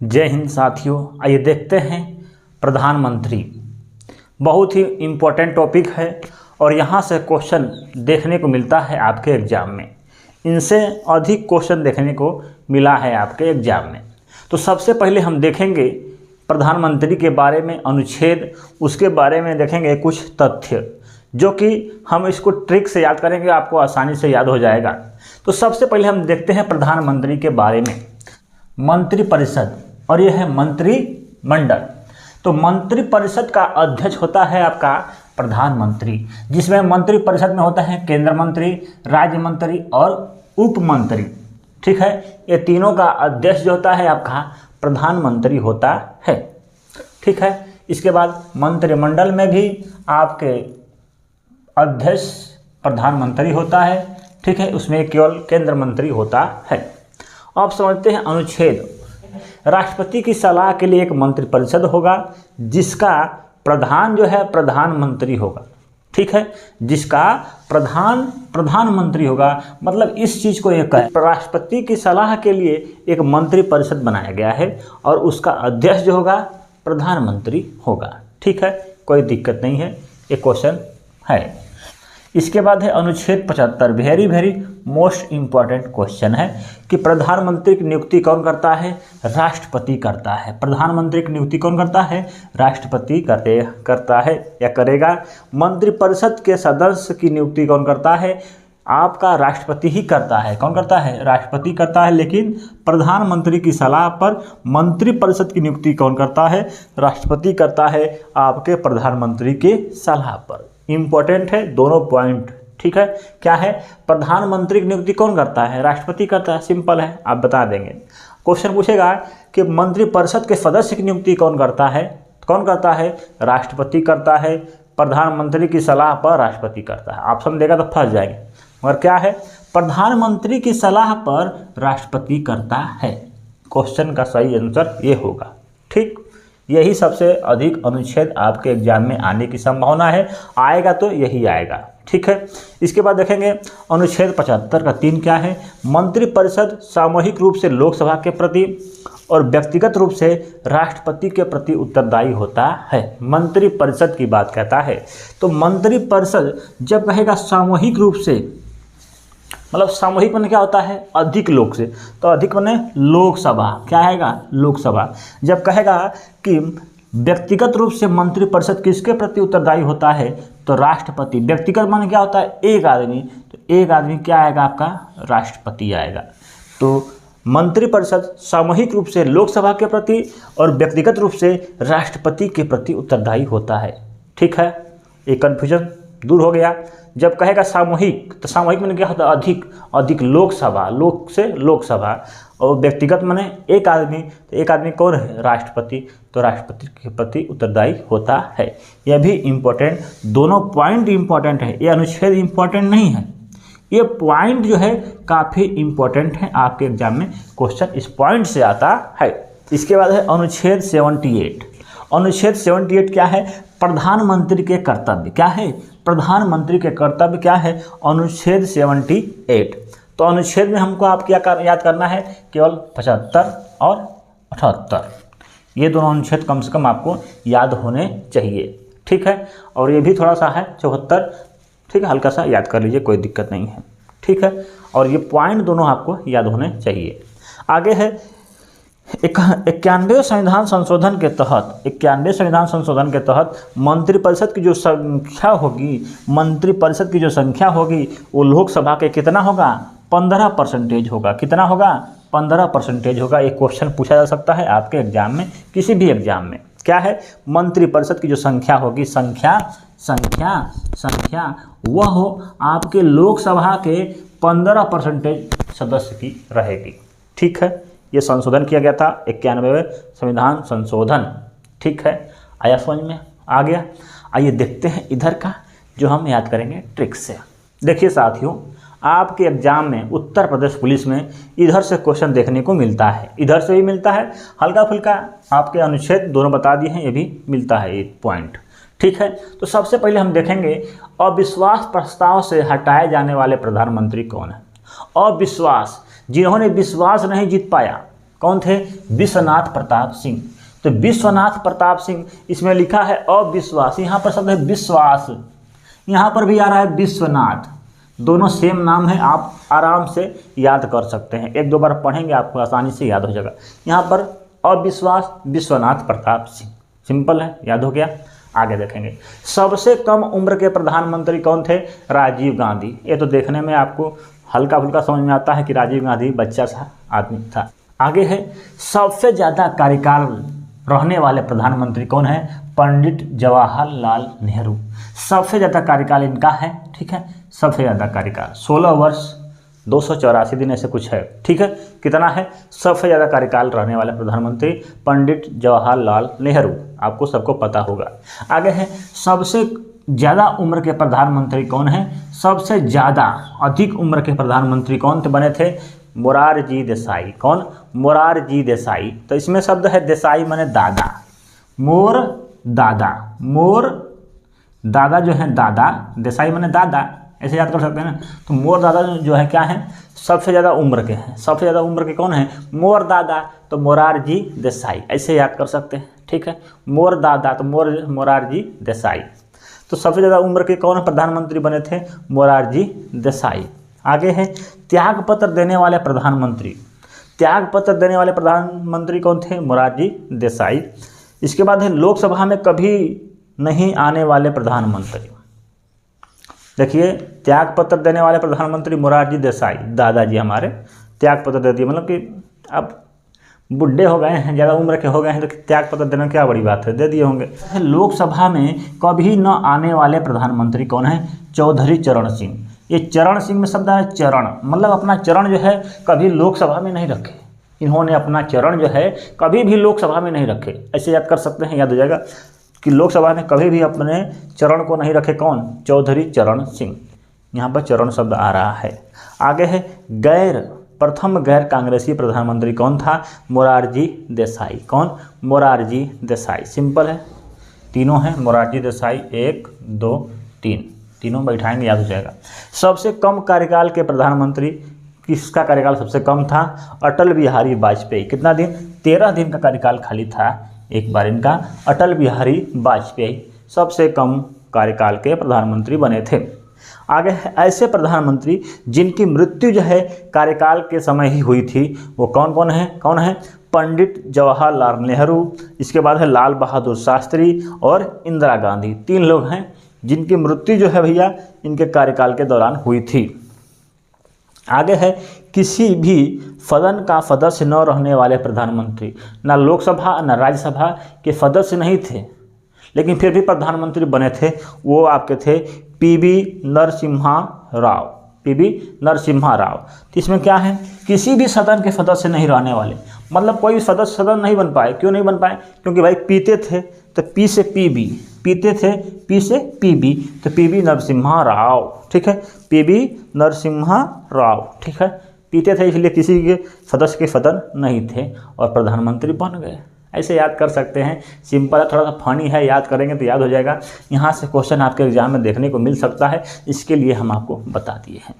जय हिंद साथियों। आइए देखते हैं प्रधानमंत्री। बहुत ही इम्पोर्टेंट टॉपिक है और यहाँ से क्वेश्चन देखने को मिलता है आपके एग्ज़ाम में। इनसे अधिक क्वेश्चन देखने को मिला है आपके एग्ज़ाम में। तो सबसे पहले हम देखेंगे प्रधानमंत्री के बारे में अनुच्छेद, उसके बारे में देखेंगे कुछ तथ्य जो कि हम इसको ट्रिक से याद करेंगे, आपको आसानी से याद हो जाएगा। तो सबसे पहले हम देखते हैं प्रधानमंत्री के बारे में। मंत्रिपरिषद और यह है मंत्रिमंडल। तो मंत्रिपरिषद का अध्यक्ष होता है आपका प्रधानमंत्री, जिसमें मंत्रिपरिषद में होता है केंद्र मंत्री, राज्य मंत्री और उप मंत्री। ठीक है, ये तीनों का अध्यक्ष जो होता है आपका प्रधानमंत्री होता है। ठीक है, इसके बाद मंत्रिमंडल में भी आपके अध्यक्ष प्रधानमंत्री होता है। ठीक है, उसमें केवल केंद्र मंत्री होता है। अब समझते हैं अनुच्छेद। राष्ट्रपति की सलाह के लिए एक मंत्रिपरिषद होगा जिसका प्रधान जो है प्रधानमंत्री होगा। ठीक है, जिसका प्रधानमंत्री होगा। मतलब इस चीज़ को एक है, राष्ट्रपति की सलाह के लिए एक मंत्रिपरिषद बनाया गया है और उसका अध्यक्ष जो होगा प्रधानमंत्री होगा। ठीक है, कोई दिक्कत नहीं है, ये क्वेश्चन है। इसके बाद है अनुच्छेद 75। वेरी मोस्ट इम्पॉर्टेंट क्वेश्चन है कि प्रधानमंत्री की नियुक्ति कौन करता है? राष्ट्रपति करता है। प्रधानमंत्री की नियुक्ति कौन करता है? राष्ट्रपति करता है या करेगा। मंत्रिपरिषद के सदस्य की नियुक्ति कौन करता है? आपका राष्ट्रपति ही करता है। कौन करता है? राष्ट्रपति करता है। लेकिन प्रधानमंत्री की सलाह पर मंत्रिपरिषद की नियुक्ति कौन करता है? राष्ट्रपति करता है, आपके प्रधानमंत्री के सलाह पर। इम्पोर्टेंट है दोनों पॉइंट। ठीक है, क्या है? प्रधानमंत्री की नियुक्ति कौन करता है? राष्ट्रपति करता है। सिंपल है, आप बता देंगे। क्वेश्चन पूछेगा कि मंत्रिपरिषद के सदस्य की नियुक्ति कौन करता है? कौन करता है? राष्ट्रपति करता है। प्रधानमंत्री की सलाह पर राष्ट्रपति करता है। ऑप्शन देगा तो फंस जाएंगे, मगर क्या है? प्रधानमंत्री की सलाह पर राष्ट्रपति करता है। क्वेश्चन का सही आंसर ये होगा। ठीक, यही सबसे अधिक अनुच्छेद आपके एग्जाम में आने की संभावना है। आएगा तो यही आएगा। ठीक है, इसके बाद देखेंगे अनुच्छेद 75 का 3 क्या है? मंत्रिपरिषद सामूहिक रूप से लोकसभा के प्रति और व्यक्तिगत रूप से राष्ट्रपति के प्रति उत्तरदायी होता है। मंत्रिपरिषद की बात कहता है। तो मंत्रिपरिषद जब कहेगा सामूहिक रूप से, मतलब सामूहिक माने क्या होता है? अधिक लोग से। तो अधिक माने लोकसभा। क्या आएगा? लोकसभा। जब कहेगा कि व्यक्तिगत रूप से मंत्रिपरिषद किसके प्रति उत्तरदायी होता है? तो राष्ट्रपति। व्यक्तिगत माने क्या होता है? एक आदमी। तो एक आदमी क्या आएगा? आपका राष्ट्रपति आएगा। तो मंत्रिपरिषद सामूहिक रूप से लोकसभा के प्रति और व्यक्तिगत रूप से राष्ट्रपति के प्रति उत्तरदायी होता है। ठीक है, ये कन्फ्यूजन दूर हो गया। जब कहेगा सामूहिक, तो सामूहिक माने क्या होता है? अधिक लोकसभा, लोक से लोकसभा। और व्यक्तिगत माने एक आदमी। तो एक आदमी कौन है? राष्ट्रपति। तो राष्ट्रपति के प्रति उत्तरदायी होता है। यह भी इम्पोर्टेंट, दोनों पॉइंट इम्पोर्टेंट है। ये अनुच्छेद इम्पोर्टेंट नहीं है, ये पॉइंट जो है काफ़ी इम्पोर्टेंट है। आपके एग्जाम में क्वेश्चन इस पॉइंट से आता है। इसके बाद है अनुच्छेद 78। अनुच्छेद 78 क्या है? प्रधानमंत्री के कर्तव्य। क्या है? प्रधानमंत्री के कर्तव्य क्या है? अनुच्छेद 78। तो अनुच्छेद में हमको आप क्या याद करना है? केवल 75 और 78, ये दोनों अनुच्छेद कम से कम आपको याद होने चाहिए। ठीक है, और ये भी थोड़ा सा है 74। ठीक है, हल्का सा याद कर लीजिए, कोई दिक्कत नहीं है। ठीक है, और ये पॉइंट दोनों आपको याद होने चाहिए। आगे है 91वें संविधान संशोधन के तहत, 91वें संविधान संशोधन के तहत मंत्रिपरिषद की जो संख्या होगी, मंत्रिपरिषद की जो संख्या होगी वो लोकसभा के कितना होगा? 15% होगा। कितना होगा? 15% होगा। एक क्वेश्चन पूछा जा सकता है आपके एग्जाम में, किसी भी एग्जाम में। क्या है? मंत्रिपरिषद की जो संख्या होगी, संख्या वह हो आपके लोकसभा के 15% सदस्य की रहेगी। ठीक है, ये संशोधन किया गया था 91वें संविधान संशोधन। ठीक है, आया समझ में? आ गया। आइए देखते हैं इधर का जो हम याद करेंगे ट्रिक से। देखिए साथियों, आपके एग्जाम में उत्तर प्रदेश पुलिस में इधर से क्वेश्चन देखने को मिलता है, इधर से भी मिलता है, हल्का फुल्का आपके अनुच्छेद दोनों बता दिए हैं, ये भी मिलता है एक पॉइंट। ठीक है, तो सबसे पहले हम देखेंगे अविश्वास प्रस्ताव से हटाए जाने वाले प्रधानमंत्री कौन है? अविश्वास, जिन्होंने विश्वास नहीं जीत पाया, कौन थे? विश्वनाथ प्रताप सिंह। तो विश्वनाथ प्रताप सिंह, इसमें लिखा है अविश्वास, यहाँ पर शब्द है विश्वास, यहाँ पर भी आ रहा है विश्वनाथ, दोनों सेम नाम है, आप आराम से याद कर सकते हैं, एक दो बार पढ़ेंगे आपको आसानी से याद हो जाएगा। यहाँ पर अविश्वास विश्वनाथ प्रताप सिंह, सिंपल है, याद हो गया। आगे देखेंगे, सबसे कम उम्र के प्रधानमंत्री कौन थे? राजीव गांधी। ये तो देखने में आपको हल्का फुल्का समझ में आता है कि राजीव गांधी बच्चा सा आदमी था। आगे है, सबसे ज़्यादा कार्यकाल रहने वाले प्रधानमंत्री कौन है? पंडित जवाहरलाल नेहरू। सबसे ज़्यादा कार्यकाल इनका है, ठीक है, सबसे ज़्यादा कार्यकाल 16 वर्ष 284 दिन ऐसे कुछ है, ठीक है। कितना है? सबसे ज़्यादा कार्यकाल रहने वाले प्रधानमंत्री पंडित जवाहरलाल नेहरू, आपको सबको पता होगा। आगे है, सबसे ज़्यादा उम्र के प्रधानमंत्री कौन है? सबसे ज़्यादा अधिक उम्र के प्रधानमंत्री कौन थे बने थे? मोरारजी देसाई। कौन? मोरारजी देसाई। तो इसमें शब्द है देसाई माने दादा, मोर दादा, मोर दादा जो है दादा, देसाई माने दादा, ऐसे याद कर सकते हैं ना। तो मोर दादा जो है क्या है? सबसे ज़्यादा उम्र के हैं, सबसे ज़्यादा उम्र के कौन है? मोर दादा, तो मोरारजी देसाई, ऐसे याद कर सकते हैं, ठीक है। मोर दादा तो मोरारजी देसाई। तो सबसे ज़्यादा उम्र के कौन प्रधानमंत्री बने थे? मोरारजी देसाई। आगे है, त्याग पत्र देने वाले प्रधानमंत्री, त्याग पत्र देने वाले प्रधानमंत्री कौन थे? मोरारजी देसाई। इसके बाद है, लोकसभा में कभी नहीं आने वाले प्रधानमंत्री। देखिए, त्याग पत्र देने वाले प्रधानमंत्री मोरारजी देसाई, दादाजी हमारे त्याग पत्र दे दिए, मतलब कि अब बुढ़े हो गए हैं, ज़्यादा उम्र के हो गए हैं, तो त्याग पत्र देना क्या बड़ी बात है, दे दिए होंगे। लोकसभा में कभी न आने वाले प्रधानमंत्री कौन है? चौधरी चरण सिंह। ये चरण सिंह में शब्द है चरण, मतलब अपना चरण जो है कभी लोकसभा में नहीं रखे, इन्होंने अपना चरण जो है कभी भी लोकसभा में नहीं रखे, ऐसे याद कर सकते हैं, याद हो जाएगा कि लोकसभा में कभी भी अपने चरण को नहीं रखे। कौन? चौधरी चरण सिंह। यहाँ पर चरण शब्द आ रहा है। आगे है, प्रथम गैर कांग्रेसी प्रधानमंत्री कौन था? मोरारजी देसाई। कौन? मोरारजी देसाई। सिंपल है, तीनों हैं, मोरारजी देसाई, 1 2 3, तीनों बैठाएंगे, याद हो जाएगा। सबसे कम कार्यकाल के प्रधानमंत्री, किसका कार्यकाल सबसे कम था? अटल बिहारी वाजपेयी। कितना दिन? 13 दिन का कार्यकाल खाली था एक बार इनका। अटल बिहारी वाजपेयी सबसे कम कार्यकाल के प्रधानमंत्री बने थे। आगे है, ऐसे प्रधानमंत्री जिनकी मृत्यु जो है कार्यकाल के समय ही हुई थी, वो कौन कौन है? कौन है? पंडित जवाहरलाल नेहरू, इसके बाद है लाल बहादुर शास्त्री और इंदिरा गांधी। 3 लोग हैं जिनकी मृत्यु जो है भैया इनके कार्यकाल के दौरान हुई थी। आगे है, किसी भी सदन का सदस्य न रहने वाले प्रधानमंत्री, ना लोकसभा ना राज्यसभा के सदस्य नहीं थे, लेकिन फिर भी प्रधानमंत्री बने थे, वो आपके थे पीवी नरसिम्हा राव। पीवी नरसिम्हा राव। तो इसमें क्या है? किसी भी सदन के सदस्य नहीं रहने वाले, मतलब कोई भी सदस्य सदन नहीं बन पाए। क्यों नहीं बन पाए? क्योंकि भाई पीते थे तो पी से पीबी, पीते थे पी से पीबी, तो पीवी नरसिम्हा राव, ठीक है, पीवी नरसिम्हा राव, ठीक है, पीते थे इसलिए किसी के सदस्य के सदन नहीं थे और प्रधानमंत्री बन गए। ऐसे याद कर सकते हैं, सिंपल है, थोड़ा सा फनी है, याद करेंगे तो याद हो जाएगा। यहाँ से क्वेश्चन आपके एग्जाम में देखने को मिल सकता है, इसके लिए हम आपको बता दिए हैं।